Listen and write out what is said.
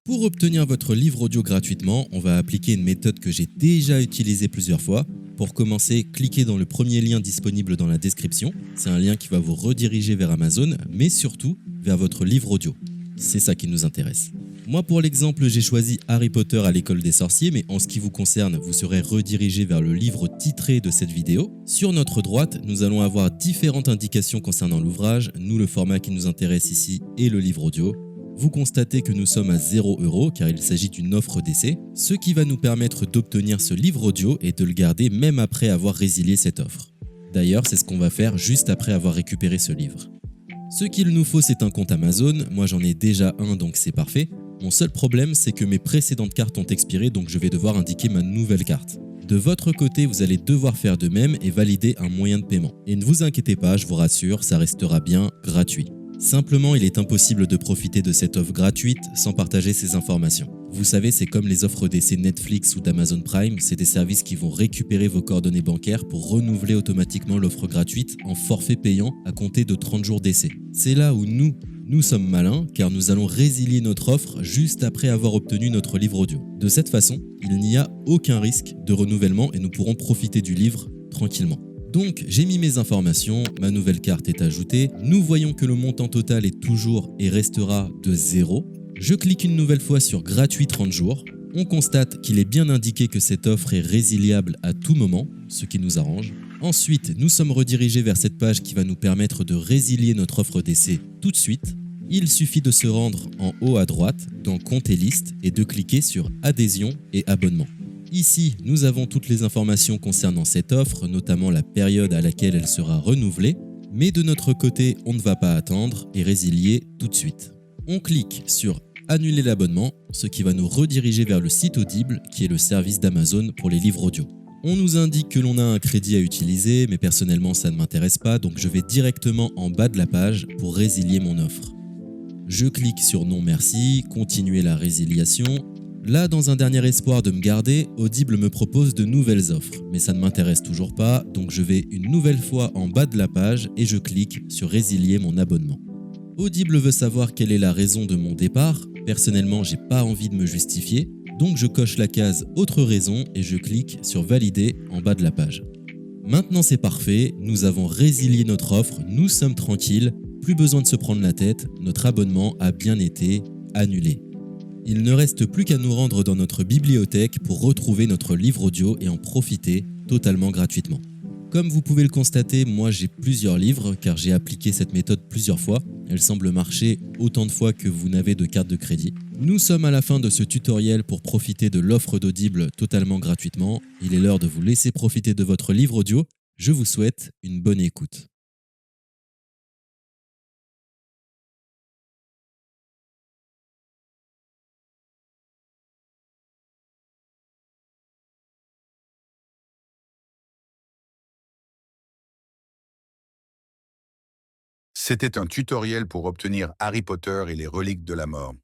Pour obtenir votre livre audio gratuitement, on va appliquer une méthode que j'ai déjà utilisée plusieurs fois. Pour commencer, cliquez dans le premier lien disponible dans la description. C'est un lien qui va vous rediriger vers Amazon, mais surtout vers votre livre audio. C'est ça qui nous intéresse. Moi, pour l'exemple, j'ai choisi Harry Potter à l'école des sorciers, mais en ce qui vous concerne, vous serez redirigé vers le livre titré de cette vidéo. Sur notre droite, nous allons avoir différentes indications concernant l'ouvrage. Nous, le format qui nous intéresse ici est le livre audio. Vous constatez que nous sommes à 0 € car il s'agit d'une offre d'essai, ce qui va nous permettre d'obtenir ce livre audio et de le garder même après avoir résilié cette offre. D'ailleurs, c'est ce qu'on va faire juste après avoir récupéré ce livre. Ce qu'il nous faut, c'est un compte Amazon. Moi, j'en ai déjà un, donc c'est parfait. Mon seul problème, c'est que mes précédentes cartes ont expiré, donc je vais devoir indiquer ma nouvelle carte. De votre côté, vous allez devoir faire de même et valider un moyen de paiement. Et ne vous inquiétez pas, je vous rassure, ça restera bien gratuit. Simplement, il est impossible de profiter de cette offre gratuite sans partager ces informations. Vous savez, c'est comme les offres d'essai Netflix ou d'Amazon Prime, c'est des services qui vont récupérer vos coordonnées bancaires pour renouveler automatiquement l'offre gratuite en forfait payant à compter de 30 jours d'essai. C'est là où nous sommes malins car nous allons résilier notre offre juste après avoir obtenu notre livre audio. De cette façon, il n'y a aucun risque de renouvellement et nous pourrons profiter du livre tranquillement. Donc j'ai mis mes informations, ma nouvelle carte est ajoutée, nous voyons que le montant total est toujours et restera de 0. Je clique une nouvelle fois sur gratuit 30 jours, on constate qu'il est bien indiqué que cette offre est résiliable à tout moment, ce qui nous arrange. Ensuite, nous sommes redirigés vers cette page qui va nous permettre de résilier notre offre d'essai tout de suite. Il suffit de se rendre en haut à droite dans Compte et liste et de cliquer sur Adhésion et abonnement. Ici, nous avons toutes les informations concernant cette offre, notamment la période à laquelle elle sera renouvelée, mais de notre côté, on ne va pas attendre et résilier tout de suite. On clique sur Annuler l'abonnement, ce qui va nous rediriger vers le site Audible, qui est le service d'Amazon pour les livres audio. On nous indique que l'on a un crédit à utiliser, mais personnellement ça ne m'intéresse pas, donc je vais directement en bas de la page pour résilier mon offre. Je clique sur Non merci, continuer la résiliation. Là, dans un dernier espoir de me garder, Audible me propose de nouvelles offres, mais ça ne m'intéresse toujours pas, donc je vais une nouvelle fois en bas de la page et je clique sur Résilier mon abonnement. Audible veut savoir quelle est la raison de mon départ. Personnellement, j'ai pas envie de me justifier, donc je coche la case Autre raison et je clique sur Valider en bas de la page. Maintenant c'est parfait, nous avons résilié notre offre, nous sommes tranquilles, plus besoin de se prendre la tête, notre abonnement a bien été annulé. Il ne reste plus qu'à nous rendre dans notre bibliothèque pour retrouver notre livre audio et en profiter totalement gratuitement. Comme vous pouvez le constater, moi j'ai plusieurs livres car j'ai appliqué cette méthode plusieurs fois. Elle semble marcher autant de fois que vous n'avez de carte de crédit. Nous sommes à la fin de ce tutoriel pour profiter de l'offre d'Audible totalement gratuitement. Il est l'heure de vous laisser profiter de votre livre audio. Je vous souhaite une bonne écoute. C'était un tutoriel pour obtenir Harry Potter et les reliques de la mort.